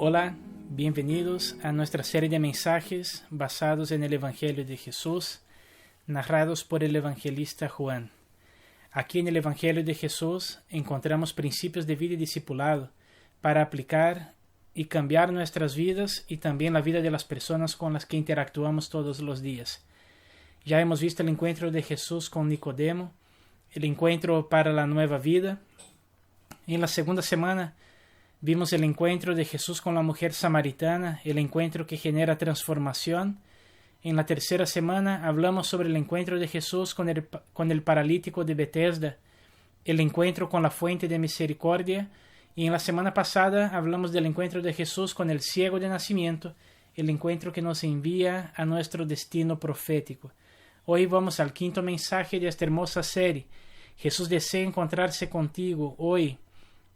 Hola, bienvenidos a nuestra serie de mensajes basados en el Evangelio de Jesús, narrados por el evangelista Juan. Aquí en el Evangelio de Jesús encontramos principios de vida y discipulado para aplicar y cambiar nuestras vidas y también la vida de las personas con las que interactuamos todos los días. Ya hemos visto el encuentro de Jesús con Nicodemo, el encuentro para la nueva vida. En la segunda semana vimos el encuentro de Jesús con la mujer samaritana, el encuentro que genera transformación. En la tercera semana hablamos sobre el encuentro de Jesús con el paralítico de Betesda, el encuentro con la fuente de misericordia. Y en la semana pasada hablamos del encuentro de Jesús con el ciego de nacimiento, el encuentro que nos envía a nuestro destino profético. Hoy vamos al quinto mensaje de esta hermosa serie. Jesús desea encontrarse contigo hoy.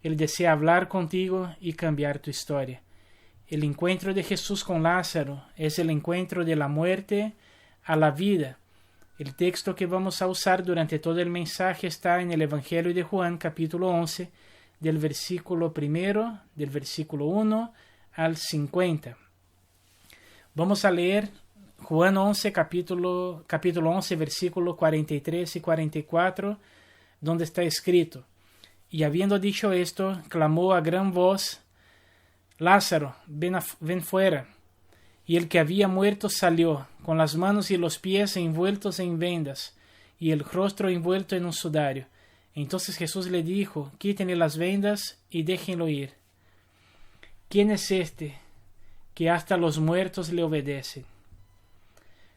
Él desea hablar contigo y cambiar tu historia. El encuentro de Jesús con Lázaro es el encuentro de la muerte a la vida. El texto que vamos a usar durante todo el mensaje está en el Evangelio de Juan, capítulo 11, del versículo 1 al 50. Vamos a leer Juan 11, capítulo 11, versículo 43 y 44, donde está escrito: Y habiendo dicho esto, clamó a gran voz: Lázaro, ven fuera. Y el que había muerto salió, con las manos y los pies envueltos en vendas, y el rostro envuelto en un sudario. Entonces Jesús le dijo: Quítenle las vendas y déjenlo ir. ¿Quién es este que hasta los muertos le obedecen?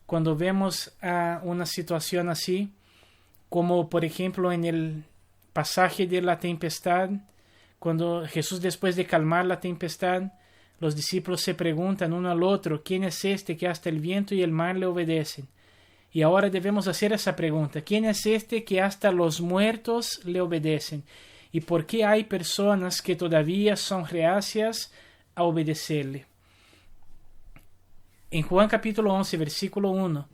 Cuando vemos a una situación así, como por ejemplo en el pasaje de la tempestad, cuando Jesús, después de calmar la tempestad, los discípulos se preguntan uno al otro: ¿quién es este que hasta el viento y el mar le obedecen? Y ahora debemos hacer esa pregunta: ¿quién es este que hasta los muertos le obedecen? ¿Y por qué hay personas que todavía son reacias a obedecerle? En Juan capítulo 11, versículo 1,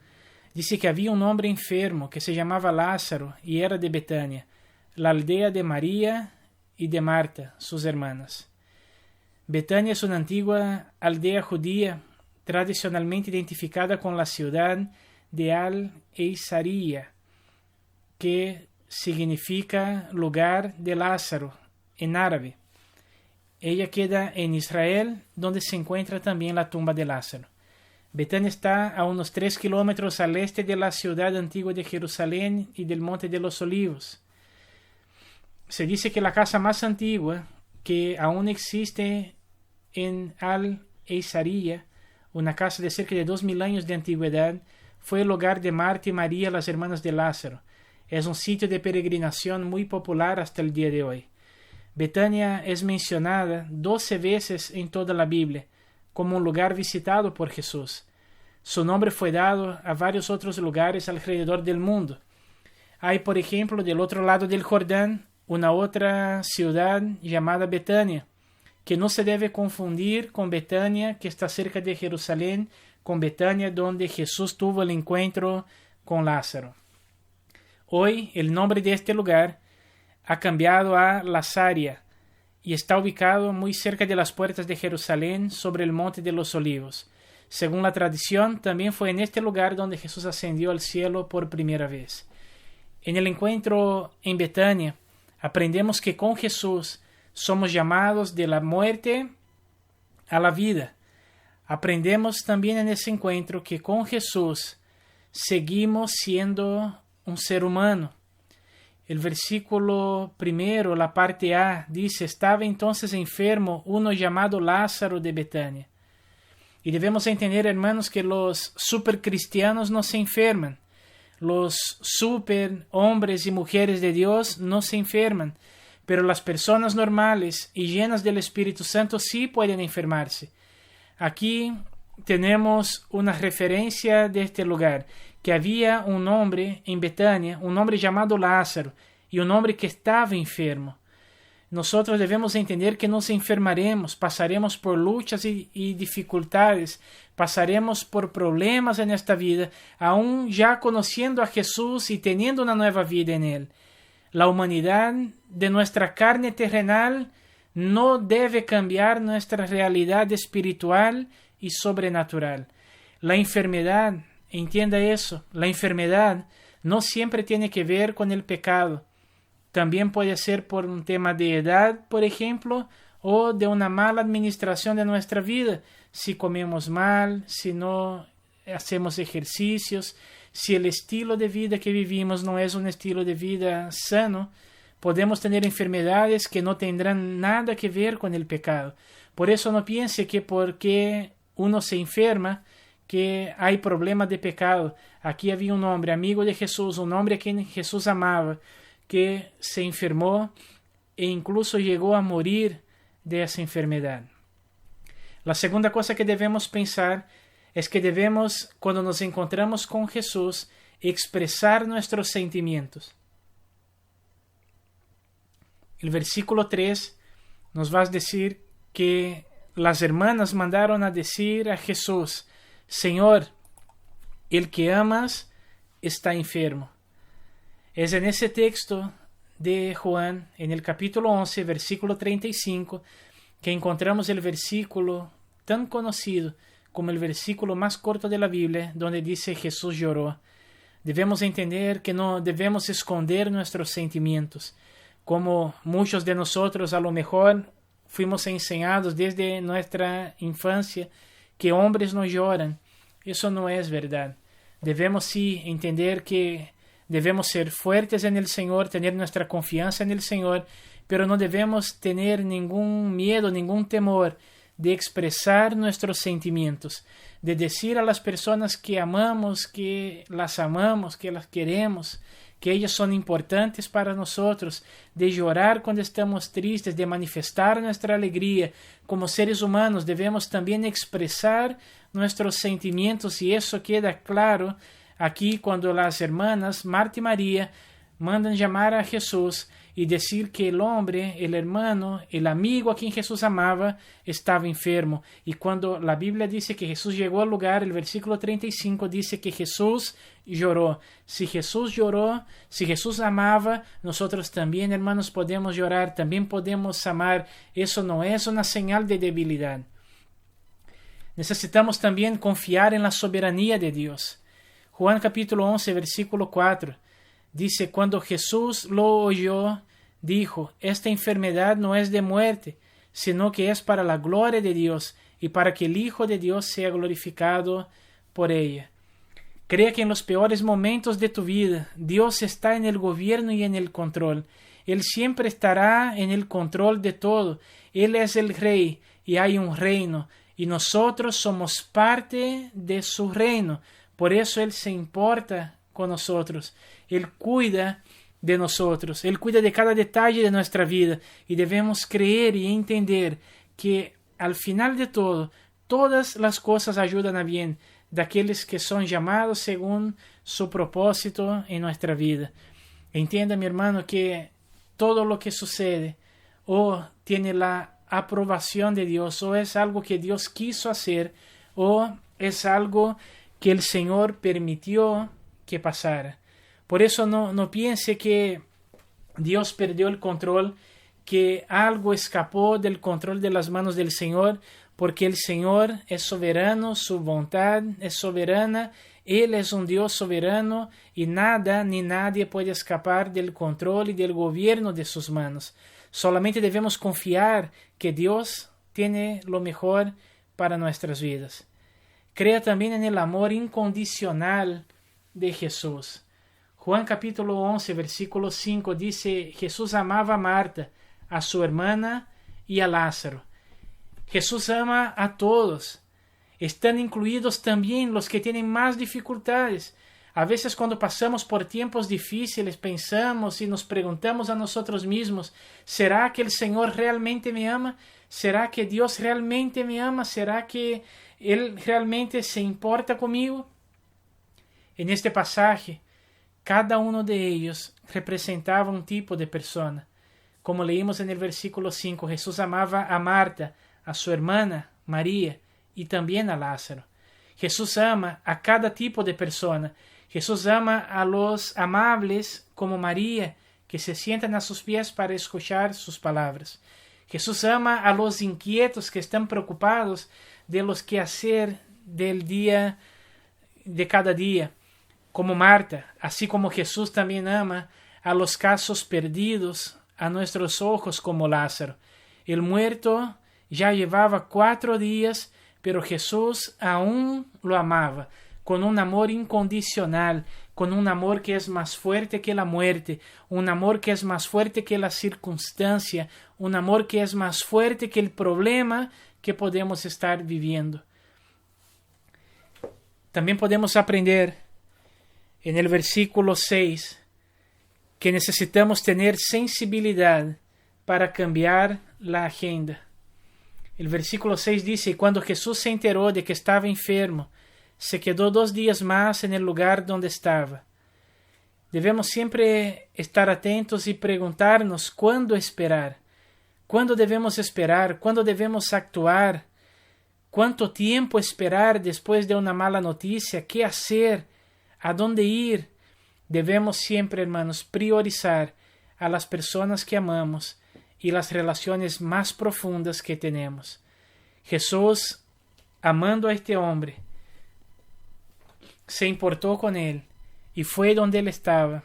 dice que había un hombre enfermo que se llamaba Lázaro y era de Betania, la aldea de María y de Marta, sus hermanas. Betania es una antigua aldea judía tradicionalmente identificada con la ciudad de Al-Eisaría, que significa lugar de Lázaro en árabe. Ella queda en Israel, donde se encuentra también la tumba de Lázaro. Betania está a unos 3 kilómetros al este de la ciudad antigua de Jerusalén y del Monte de los Olivos. Se dice que la casa más antigua que aún existe en Al-Eisaría, una casa de cerca de 2000 años de antigüedad, fue el hogar de Marta y María, las hermanas de Lázaro. Es un sitio de peregrinación muy popular hasta el día de hoy. Betania es mencionada 12 veces en toda la Biblia como un lugar visitado por Jesús. Su nombre fue dado a varios otros lugares alrededor del mundo. Hay, por ejemplo, del otro lado del Jordán, una otra ciudad llamada Betania, que no se debe confundir con Betania, que está cerca de Jerusalén, con Betania, donde Jesús tuvo el encuentro con Lázaro. Hoy, el nombre de este lugar ha cambiado a Lazaria y está ubicado muy cerca de las puertas de Jerusalén, sobre el Monte de los Olivos. Según la tradición, también fue en este lugar donde Jesús ascendió al cielo por primera vez. En el encuentro en Betania, aprendemos que con Jesús somos llamados de la muerte a la vida. Aprendemos también en ese encuentro que con Jesús seguimos siendo un ser humano. El versículo primero, la parte A, dice: Estaba entonces enfermo uno llamado Lázaro de Betania. Y debemos entender, hermanos, que los supercristianos no se enferman. Los super hombres y mujeres de Dios no se enferman. Pero las personas normales y llenas del Espíritu Santo sí pueden enfermarse. Aquí tenemos una referencia de este lugar, que había un hombre en Betania, un hombre llamado Lázaro, y un hombre que estaba enfermo. Nosotros debemos entender que nos enfermaremos, pasaremos por luchas y dificultades, pasaremos por problemas en esta vida, aún ya conociendo a Jesús y teniendo una nueva vida en Él. La humanidad de nuestra carne terrenal no debe cambiar nuestra realidad espiritual y sobrenatural. La enfermedad, entienda eso, la enfermedad no siempre tiene que ver con el pecado. También puede ser por un tema de edad, por ejemplo, o de una mala administración de nuestra vida. Si comemos mal, si no hacemos ejercicios, si el estilo de vida que vivimos no es un estilo de vida sano, podemos tener enfermedades que no tendrán nada que ver con el pecado. Por eso no piense que porque uno se enferma, que hay problemas de pecado. Aquí había un hombre, amigo de Jesús, un hombre a quien Jesús amaba, que se enfermó e incluso llegó a morir de esa enfermedad. La segunda cosa que debemos pensar es que debemos, cuando nos encontramos con Jesús, expresar nuestros sentimientos. El versículo 3 nos va a decir que las hermanas mandaron a decir a Jesús: Señor, el que amas está enfermo. Es en ese texto de Juan, en el capítulo 11, versículo 35, que encontramos el versículo tan conocido como el versículo más corto de la Biblia, donde dice Jesús lloró. Debemos entender que no debemos esconder nuestros sentimientos, como muchos de nosotros a lo mejor fuimos enseñados desde nuestra infancia que hombres no lloran. Eso no es verdad. Debemos sí entender que debemos ser fuertes en el Señor, tener nuestra confianza en el Señor, pero no debemos tener ningún miedo, ningún temor de expresar nuestros sentimientos, de decir a las personas que amamos, que las queremos, que ellas son importantes para nosotros, de llorar cuando estamos tristes, de manifestar nuestra alegría. Como seres humanos debemos también expresar nuestros sentimientos, y eso queda claro aquí cuando las hermanas Marta y María mandan llamar a Jesús y decir que el hombre, el hermano, el amigo a quien Jesús amaba, estaba enfermo. Y cuando la Biblia dice que Jesús llegó al lugar, el versículo 35 dice que Jesús lloró. Si Jesús lloró, si Jesús amaba, nosotros también, hermanos, podemos llorar, también podemos amar. Eso no es una señal de debilidad. Necesitamos también confiar en la soberanía de Dios. Juan capítulo 11, versículo 4, dice: cuando Jesús lo oyó, dijo: esta enfermedad no es de muerte, sino que es para la gloria de Dios y para que el Hijo de Dios sea glorificado por ella. Crea que en los peores momentos de tu vida, Dios está en el gobierno y en el control. Él siempre estará en el control de todo. Él es el Rey y hay un reino, y nosotros somos parte de su reino. Por eso Él se importa con nosotros. Él cuida de nosotros. Él cuida de cada detalle de nuestra vida. Y debemos creer y entender que al final de todo, todas las cosas ayudan a bien de aquellos que son llamados según su propósito en nuestra vida. Entienda, mi hermano, que todo lo que sucede o tiene la aprobación de Dios, o es algo que Dios quiso hacer, o es algo que el Señor permitió que pasara. Por eso no piense que Dios perdió el control, que algo escapó del control de las manos del Señor, porque el Señor es soberano, su voluntad es soberana, Él es un Dios soberano y nada ni nadie puede escapar del control y del gobierno de sus manos. Solamente debemos confiar que Dios tiene lo mejor para nuestras vidas. Crea también en el amor incondicional de Jesús. Juan capítulo 11, versículo 5 dice: Jesús amaba a Marta, a su hermana y a Lázaro. Jesús ama a todos. Están incluidos también los que tienen más dificultades. A veces cuando pasamos por tiempos difíciles pensamos y nos preguntamos a nosotros mismos: ¿será que el Señor realmente me ama? ¿Será que Dios realmente me ama? ¿Será que Él realmente se importa conmigo? En este pasaje, cada uno de ellos representaba un tipo de persona. Como leímos en el versículo 5, Jesús amaba a Marta, a su hermana María y también a Lázaro. Jesús ama a cada tipo de persona. Jesús ama a los amables como María, que se sientan a sus pies para escuchar sus palabras. Jesús ama a los inquietos que están preocupados de los quehacer del día, de cada día, como Marta, así como Jesús también ama a los casos perdidos a nuestros ojos como Lázaro. El muerto ya llevaba 4 días, pero Jesús aún lo amaba, con un amor incondicional, con un amor que es más fuerte que la muerte, un amor que es más fuerte que la circunstancia, un amor que es más fuerte que el problema que podemos estar viviendo. También podemos aprender en el versículo 6 que necesitamos tener sensibilidad para cambiar la agenda. El versículo 6 dice: cuando Jesús se enteró de que estaba enfermo, se quedó 2 días más en el lugar donde estaba. Debemos siempre estar atentos y preguntarnos cuándo esperar, cuándo debemos esperar, cuándo debemos actuar, cuánto tiempo esperar después de una mala noticia, qué hacer, a dónde ir. Debemos siempre, hermanos, priorizar a las personas que amamos y las relaciones más profundas que tenemos. Jesús, amando a este hombre, se importó con él y fue donde él estaba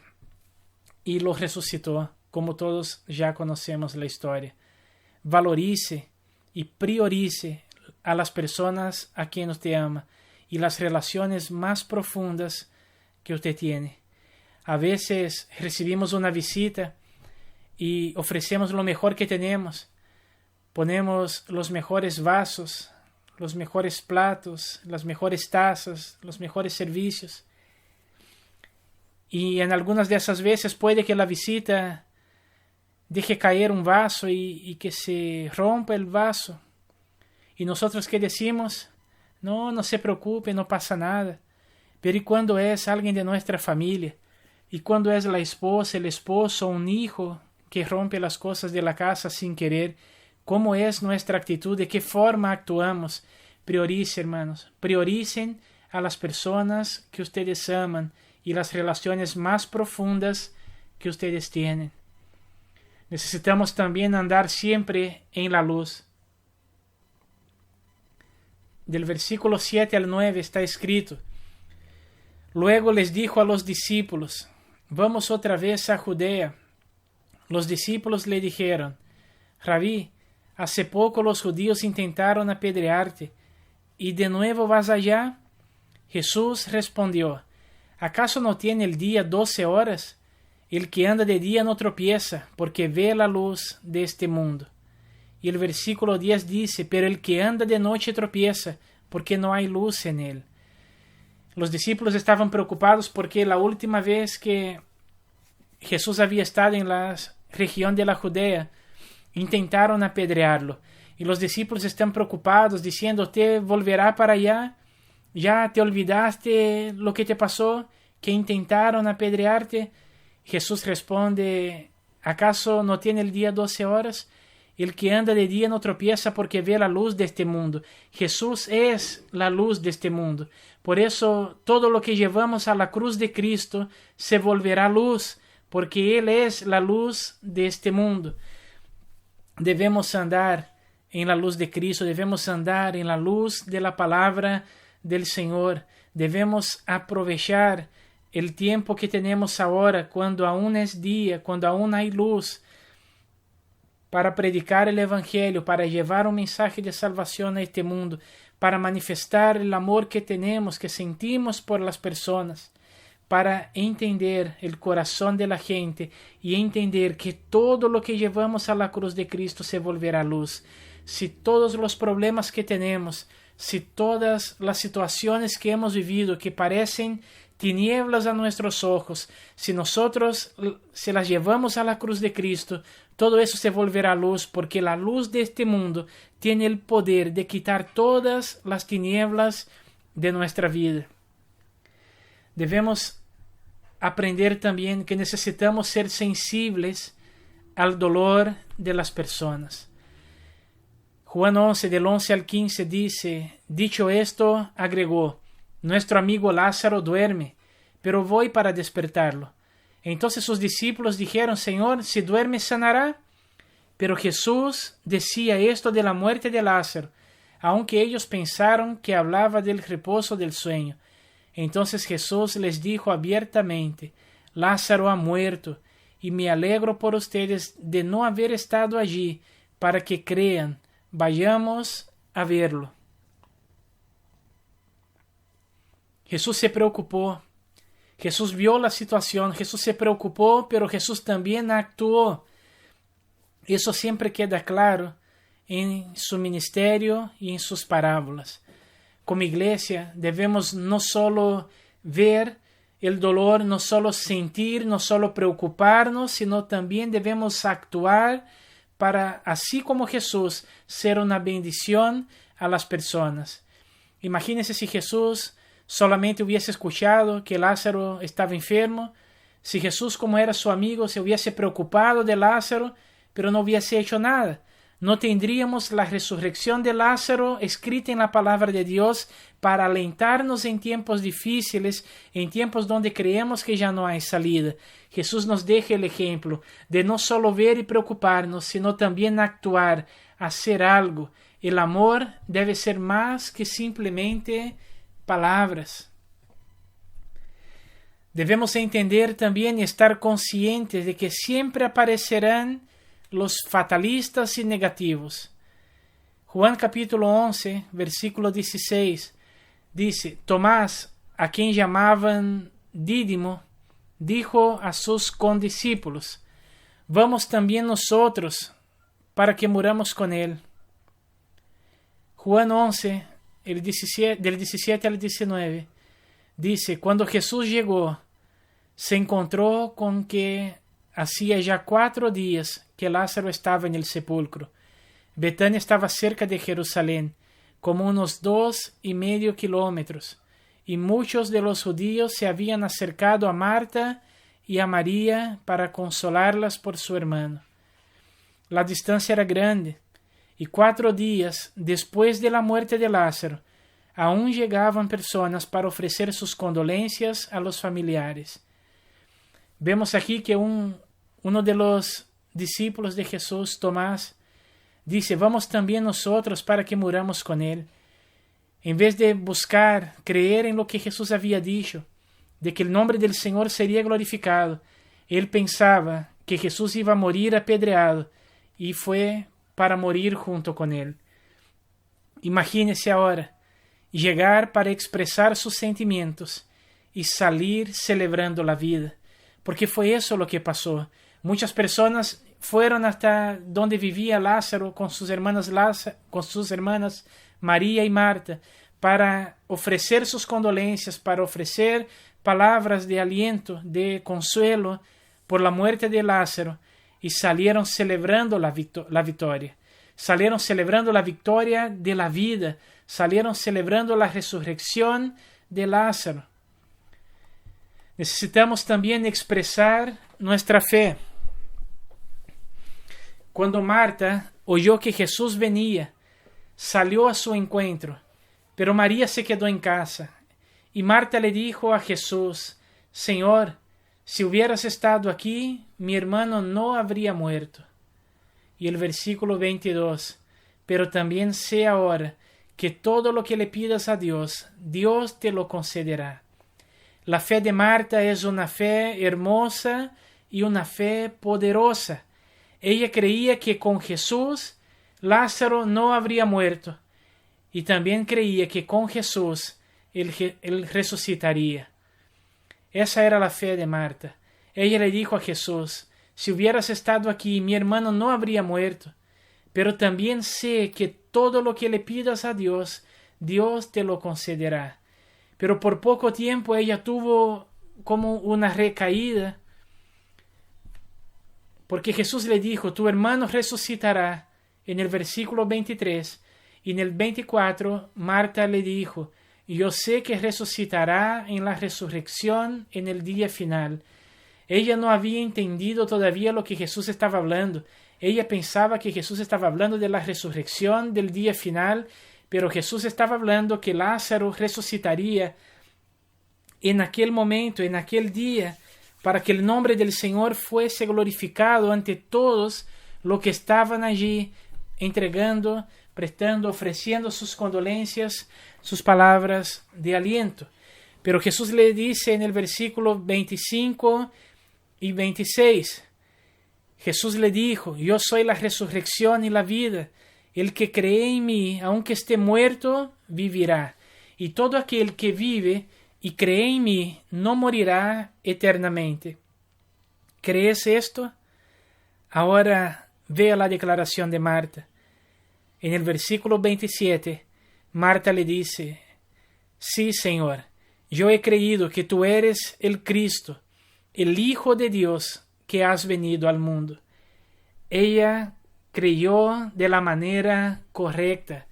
y lo resucitó, como todos ya conocemos la historia. Valorice y priorice a las personas a quien usted ama y las relaciones más profundas que usted tiene. A veces recibimos una visita y ofrecemos lo mejor que tenemos. Ponemos los mejores vasos, los mejores platos, las mejores tazas, los mejores servicios. Y en algunas de esas veces puede que la visita deje caer un vaso y que se rompa el vaso. Y nosotros, ¿qué decimos? No se preocupe, no pasa nada. Pero ¿y cuando es alguien de nuestra familia? ¿Y cuando es la esposa, el esposo, un hijo que rompe las cosas de la casa sin querer? ¿Cómo es nuestra actitud? ¿De qué forma actuamos? Prioricen, hermanos. Prioricen a las personas que ustedes aman y las relaciones más profundas que ustedes tienen. Necesitamos también andar siempre en la luz. Del versículo 7 al 9 está escrito: luego les dijo a los discípulos: vamos otra vez a Judea. Los discípulos le dijeron: Rabí, hace poco los judíos intentaron apedrearte, ¿y de nuevo vas allá? Jesús respondió: ¿acaso no tiene el día 12 horas? El que anda de día no tropieza, porque ve la luz de este mundo. Y el versículo 10 dice: pero el que anda de noche tropieza, porque no hay luz en él. Los discípulos estaban preocupados porque la última vez que Jesús había estado en la región de la Judea, intentaron apedrearlo. Y los discípulos están preocupados, diciendo: ¿te volverá para allá? ¿Ya te olvidaste lo que te pasó? ¿Que intentaron apedrearte? Jesús responde: ¿acaso no tiene el día 12 horas? El que anda de día no tropieza porque ve la luz de este mundo. Jesús es la luz de este mundo. Por eso todo lo que llevamos a la cruz de Cristo se volverá luz, porque Él es la luz de este mundo. Debemos andar en la luz de Cristo, debemos andar en la luz de la palabra del Señor. Debemos aprovechar el tiempo que tenemos ahora, cuando aún es día, cuando aún hay luz, para predicar el Evangelio, para llevar un mensaje de salvación a este mundo, para manifestar el amor que tenemos, que sentimos por las personas, para entender el corazón de la gente y entender que todo lo que llevamos a la cruz de Cristo se volverá luz. Si todos los problemas que tenemos, si todas las situaciones que hemos vivido que parecen tinieblas a nuestros ojos, si nosotros se las llevamos a la cruz de Cristo, todo eso se volverá luz, porque la luz de este mundo tiene el poder de quitar todas las tinieblas de nuestra vida. Debemos aprender también que necesitamos ser sensibles al dolor de las personas. Juan 11, del 11 al 15 dice: dicho esto, agregó: nuestro amigo Lázaro duerme, pero voy para despertarlo. Entonces sus discípulos dijeron: Señor, si duerme sanará. Pero Jesús decía esto de la muerte de Lázaro, aunque ellos pensaron que hablaba del reposo del sueño. Entonces Jesús les dijo abiertamente: Lázaro ha muerto, y me alegro por ustedes de no haber estado allí para que crean. Vayamos a verlo. Jesús se preocupó. Jesús vio la situación. Jesús se preocupó, pero Jesús también actuó. Eso siempre queda claro en su ministerio y en sus parábolas. Como iglesia debemos no solo ver el dolor, no solo sentir, no solo preocuparnos, sino también debemos actuar para, así como Jesús, ser una bendición a las personas. Imagínense si Jesús solamente hubiese escuchado que Lázaro estaba enfermo, si Jesús, como era su amigo, se hubiese preocupado de Lázaro, pero no hubiese hecho nada. No tendríamos la resurrección de Lázaro escrita en la palabra de Dios para alentarnos en tiempos difíciles, en tiempos donde creemos que ya no hay salida. Jesús nos deja el ejemplo de no solo ver y preocuparnos, sino también actuar, hacer algo. El amor debe ser más que simplemente palabras. Debemos entender también y estar conscientes de que siempre aparecerán los fatalistas y negativos. Juan capítulo 11, versículo 16, dice: Tomás, a quien llamaban Dídimo, dijo a sus condiscípulos: Vamos también nosotros para que muramos con él. Juan 11, del 17 al 19, dice: Cuando Jesús llegó, se encontró con que hacía ya 4 días que Lázaro estaba en el sepulcro. Betania estaba cerca de Jerusalén, como unos 2,5 kilómetros, y muchos de los judíos se habían acercado a Marta y a María para consolarlas por su hermano. La distancia era grande, y 4 días después de la muerte de Lázaro, aún llegaban personas para ofrecer sus condolencias a los familiares. Vemos aquí que uno de los discípulos de Jesús, Tomás, dice: Vamos también nosotros para que muramos con él. En vez de buscar creer en lo que Jesús había dicho, de que el nombre del Señor sería glorificado, él pensaba que Jesús iba a morir apedreado y fue para morir junto con él. Imagínese ahora llegar para expresar sus sentimientos y salir celebrando la vida, porque fue eso lo que pasó. Muchas personas fueron hasta donde vivía Lázaro con sus hermanas María y Marta para ofrecer sus condolencias, para ofrecer palabras de aliento, de consuelo por la muerte de Lázaro, y salieron celebrando la victoria. Salieron celebrando la victoria de la vida, salieron celebrando la resurrección de Lázaro. Necesitamos también expresar nuestra fe. Cuando Marta oyó que Jesús venía, salió a su encuentro, pero María se quedó en casa. Y Marta le dijo a Jesús: Señor, si hubieras estado aquí, mi hermano no habría muerto. Y el versículo 22, pero también sé ahora que todo lo que le pidas a Dios, Dios te lo concederá. La fe de Marta es una fe hermosa y una fe poderosa. Ella creía que con Jesús Lázaro no habría muerto, y también creía que con Jesús él resucitaría. Esa era la fe de Marta. Ella le dijo a Jesús: si hubieras estado aquí, mi hermano no habría muerto, pero también sé que todo lo que le pidas a Dios, Dios te lo concederá. Pero por poco tiempo ella tuvo como una recaída, porque Jesús le dijo: tu hermano resucitará, en el versículo 23, y en el 24 Marta le dijo: yo sé que resucitará en la resurrección en el día final. Ella no había entendido todavía lo que Jesús estaba hablando. Ella pensaba que Jesús estaba hablando de la resurrección del día final, pero Jesús estaba hablando que Lázaro resucitaría en aquel momento, en aquel día, para que el nombre del Señor fuese glorificado ante todos los que estaban allí entregando, prestando, ofreciendo sus condolencias, sus palabras de aliento. Pero Jesús le dice en el versículo 25 y 26, Jesús le dijo: yo soy la resurrección y la vida. El que cree en mí, aunque esté muerto, vivirá. Y todo aquel que vive y cree en mí no morirá eternamente. ¿Crees esto? Ahora vea la declaración de Marta. En el versículo 27, Marta le dice: sí, Señor, yo he creído que tú eres el Cristo, el Hijo de Dios que has venido al mundo. Ella creyó de la manera correcta,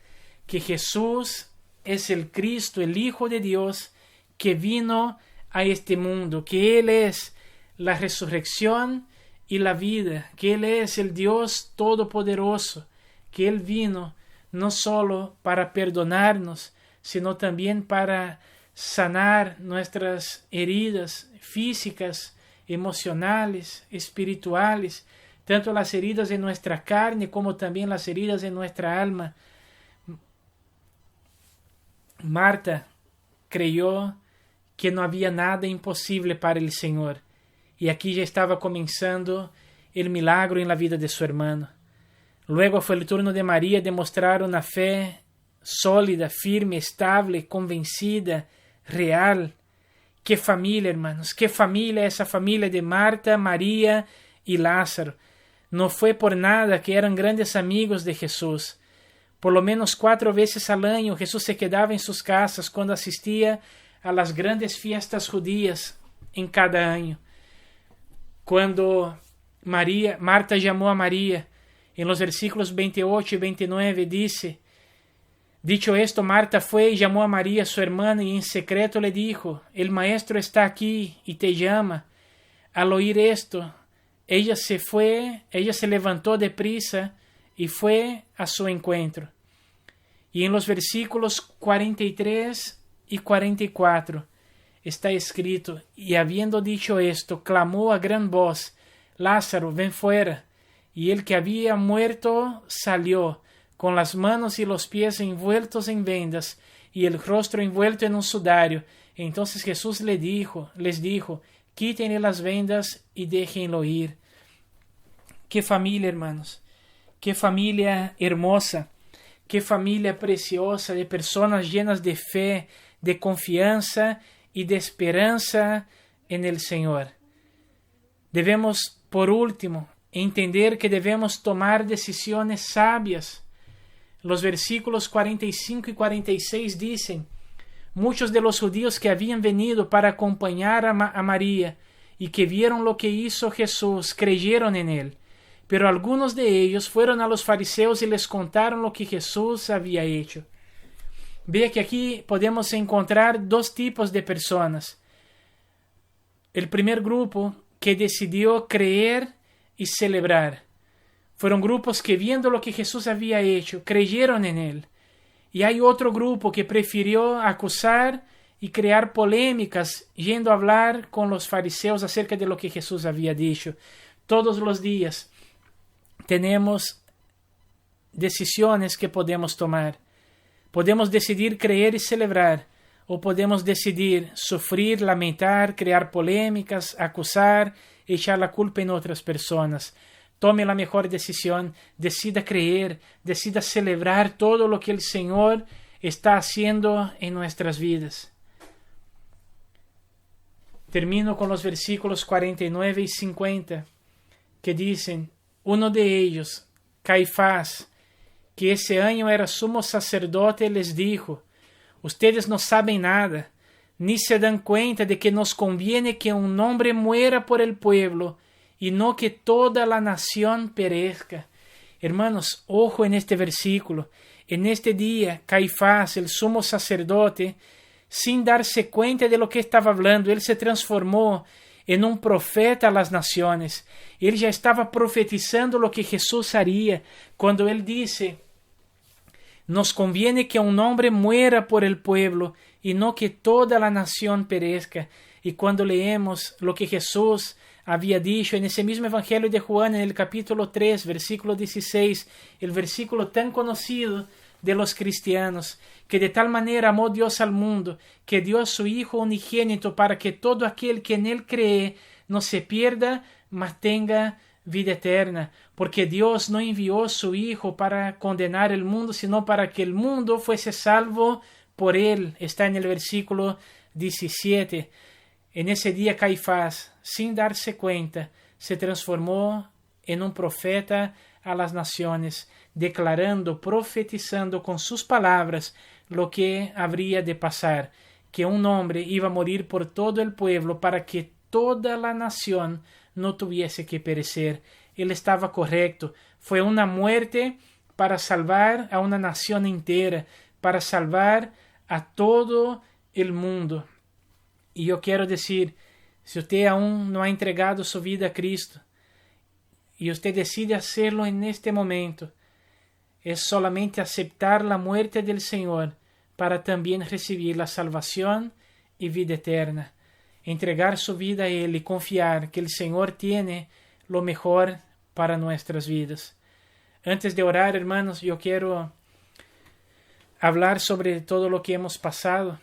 que Jesús es el Cristo, el Hijo de Dios que vino a este mundo, que Él es la resurrección y la vida, que Él es el Dios todopoderoso, que Él vino no solo para perdonarnos, sino también para sanar nuestras heridas físicas, emocionales, espirituales, tanto las heridas de nuestra carne como también las heridas de nuestra alma. Marta creyó que no había nada imposible para el Señor, y aquí ya estaba comenzando el milagro en la vida de su hermano. Luego fue el turno de María de mostrar una fe sólida, firme, estable, convencida, real. Qué familia, hermanos, qué familia, esa familia de Marta, María y Lázaro. No fue por nada que eran grandes amigos de Jesús. Por lo menos 4 veces al año Jesús se quedaba en sus casas cuando asistía a las grandes fiestas judías en cada año. Cuando Marta llamó a María, en los versículos 28 y 29 dice: dicho esto, Marta fue y llamó a María su hermana y en secreto le dijo: el maestro está aquí y te llama. Al oír esto, ella se levantó deprisa y fue a su encuentro. Y en los versículos 43 y 44 está escrito: y habiendo dicho esto, clamó a gran voz: Lázaro, ven fuera. Y el que había muerto salió, con las manos y los pies envueltos en vendas y el rostro envuelto en un sudario. Entonces Jesús les dijo: quítenle las vendas y déjenlo ir. Qué familia, hermanos, qué familia hermosa, qué familia preciosa de personas llenas de fe, de confianza y de esperanza en el Señor. Debemos, por último, entender que debemos tomar decisiones sabias. Los versículos 45 y 46 dicen: muchos de los judíos que habían venido para acompañar a María y que vieron lo que hizo Jesús, creyeron en él. Pero algunos de ellos fueron a los fariseos y les contaron lo que Jesús había hecho. Vea que aquí podemos encontrar 2 tipos de personas. El primer grupo que decidió creer y celebrar. Fueron grupos que, viendo lo que Jesús había hecho, creyeron en él. Y hay otro grupo que prefirió acusar y crear polémicas, yendo a hablar con los fariseos acerca de lo que Jesús había dicho. Todos los días tenemos decisiones que podemos tomar. Podemos decidir creer y celebrar, o podemos decidir sufrir, lamentar, crear polémicas, acusar, echar la culpa en otras personas. Tome la mejor decisión, decida creer, decida celebrar todo lo que el Señor está haciendo en nuestras vidas. Termino con los versículos 49 y 50, que dicen: uno de ellos, Caifás, que ese año era sumo sacerdote, les dijo: ustedes no saben nada, ni se dan cuenta de que nos conviene que un hombre muera por el pueblo y no que toda la nación perezca. Hermanos, ojo en este versículo. En este día, Caifás, el sumo sacerdote, sin darse cuenta de lo que estaba hablando, él se transformó en un profeta a las naciones. Él ya estaba profetizando lo que Jesús haría cuando él dice: nos conviene que un hombre muera por el pueblo y no que toda la nación perezca. Y cuando leemos lo que Jesús había dicho en ese mismo Evangelio de Juan, en el capítulo 3, versículo 16, el versículo tan conocido de los cristianos, que de tal manera amó Dios al mundo, que dio a su Hijo unigénito para que todo aquel que en él cree no se pierda, mas tenga vida eterna, porque Dios no envió su Hijo para condenar el mundo, sino para que el mundo fuese salvo por él. Está en el versículo 17. En ese día Caifás, sin darse cuenta, se transformó en un profeta a las naciones, declarando, profetizando con sus palabras lo que habría de pasar, que un hombre iba a morir por todo el pueblo para que toda la nación no tuviese que perecer. Él estaba correcto. Fue una muerte para salvar a una nación entera, para salvar a todo el mundo. Y yo quiero decir, si usted aún no ha entregado su vida a Cristo, y usted decide hacerlo en este momento, es solamente aceptar la muerte del Señor para también recibir la salvación y vida eterna. Entregar su vida a Él y confiar que el Señor tiene lo mejor para nuestras vidas. Antes de orar, hermanos, yo quiero hablar sobre todo lo que hemos pasado.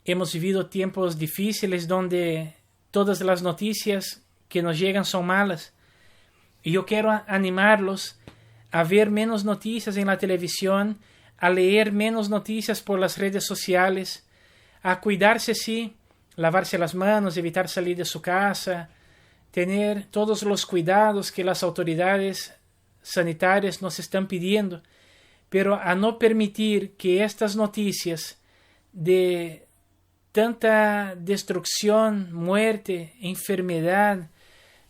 Hemos vivido tiempos difíciles donde todas las noticias que nos llegan son malas. Y yo quiero animarlos a ver menos noticias en la televisión, a leer menos noticias por las redes sociales, a cuidarse, sí, lavarse las manos, evitar salir de su casa, tener todos los cuidados que las autoridades sanitarias nos están pidiendo, pero a no permitir que estas noticias de tanta destrucción, muerte, enfermedad,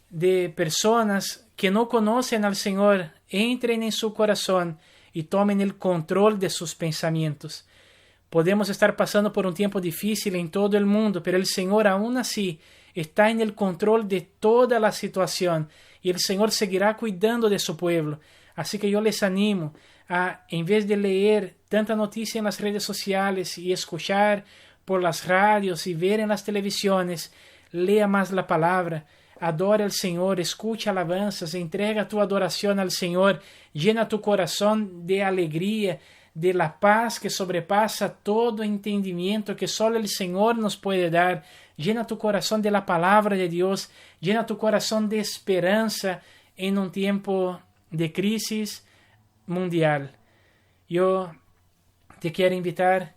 de personas que no conocen al Señor, entren en su corazón y tomen el control de sus pensamientos. Podemos estar pasando por un tiempo difícil en todo el mundo, pero el Señor aún así está en el control de toda la situación y el Señor seguirá cuidando de su pueblo. Así que yo les animo a, en vez de leer tanta noticia en las redes sociales y escuchar por las radios y ver en las televisiones, lea más la palabra, adora al Señor, escucha alabanzas, entrega tu adoración al Señor, llena tu corazón de alegría, de la paz que sobrepasa todo entendimiento que solo el Señor nos puede dar. Llena tu corazón de la palabra de Dios, llena tu corazón de esperanza en un tiempo de crisis mundial. Yo te quiero invitar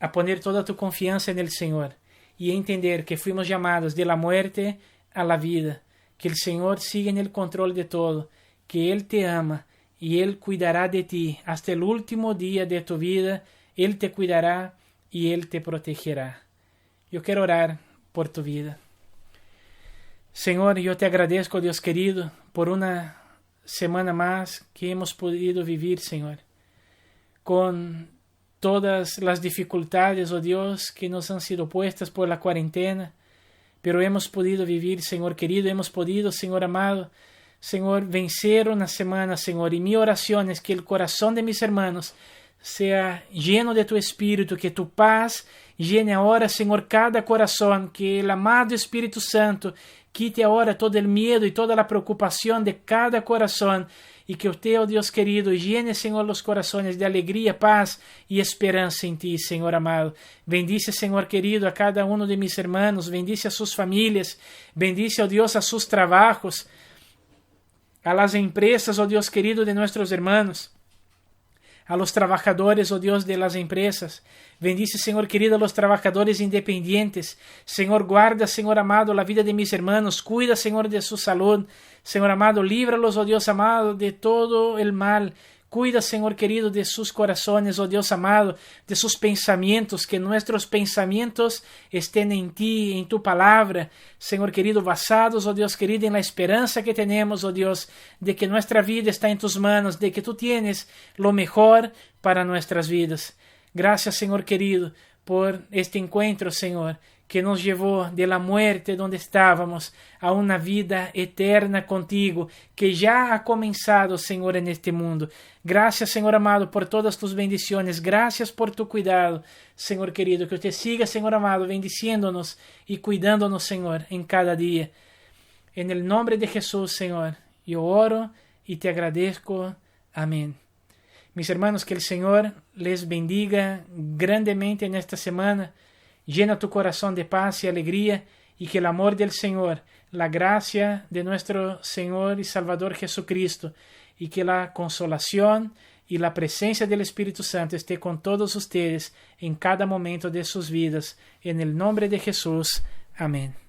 a poner toda tu confianza en el Señor y entender que fuimos llamados de la muerte a la vida, que el Señor sigue en el control de todo, que Él te ama y Él cuidará de ti hasta el último día de tu vida. Él te cuidará y Él te protegerá. Yo quiero orar por tu vida. Señor, yo te agradezco, Dios querido, por una semana más que hemos podido vivir, Señor, con todas las dificultades, oh Dios, que nos han sido puestas por la cuarentena, pero hemos podido vivir, Señor querido, hemos podido, Señor amado, Señor, vencer una semana, Señor, y mi oración es que el corazón de mis hermanos sea lleno de tu Espíritu, que tu paz llene ahora, Señor, cada corazón, que el amado Espíritu Santo quite ahora todo el miedo y toda la preocupación de cada corazón, y que usted, oh Dios querido, llene, Señor, los corazones de alegría, paz y esperanza en ti, Señor amado. Bendice, Señor querido, a cada uno de mis hermanos, bendice a sus familias, bendice, oh Dios, a sus trabajos, a las empresas, oh Dios querido, de nuestros hermanos, a los trabajadores, oh Dios, de las empresas. Bendice, Señor querido, a los trabajadores independientes. Señor, guarda, Señor amado, la vida de mis hermanos. Cuida, Señor, de su salud. Señor amado, líbralos, oh Dios amado, de todo el mal. Cuida, Señor querido, de sus corazones, oh Dios amado, de sus pensamientos, que nuestros pensamientos estén en ti, en tu palabra, Señor querido, basados, oh Dios querido, en la esperanza que tenemos, oh Dios, de que nuestra vida está en tus manos, de que tú tienes lo mejor para nuestras vidas. Gracias, Señor querido, por este encuentro, Señor, que nos llevó de la muerte donde estábamos a una vida eterna contigo, que ya ha comenzado, Señor, en este mundo. Gracias, Señor amado, por todas tus bendiciones. Gracias por tu cuidado, Señor querido. Que usted siga, Señor amado, bendiciéndonos y cuidándonos, Señor, en cada día. En el nombre de Jesús, Señor, yo oro y te agradezco. Amén. Mis hermanos, que el Señor les bendiga grandemente en esta semana. Llena tu corazón de paz y alegría, y que el amor del Señor, la gracia de nuestro Señor y Salvador Jesucristo, y que la consolación y la presencia del Espíritu Santo esté con todos ustedes en cada momento de sus vidas. En el nombre de Jesús. Amén.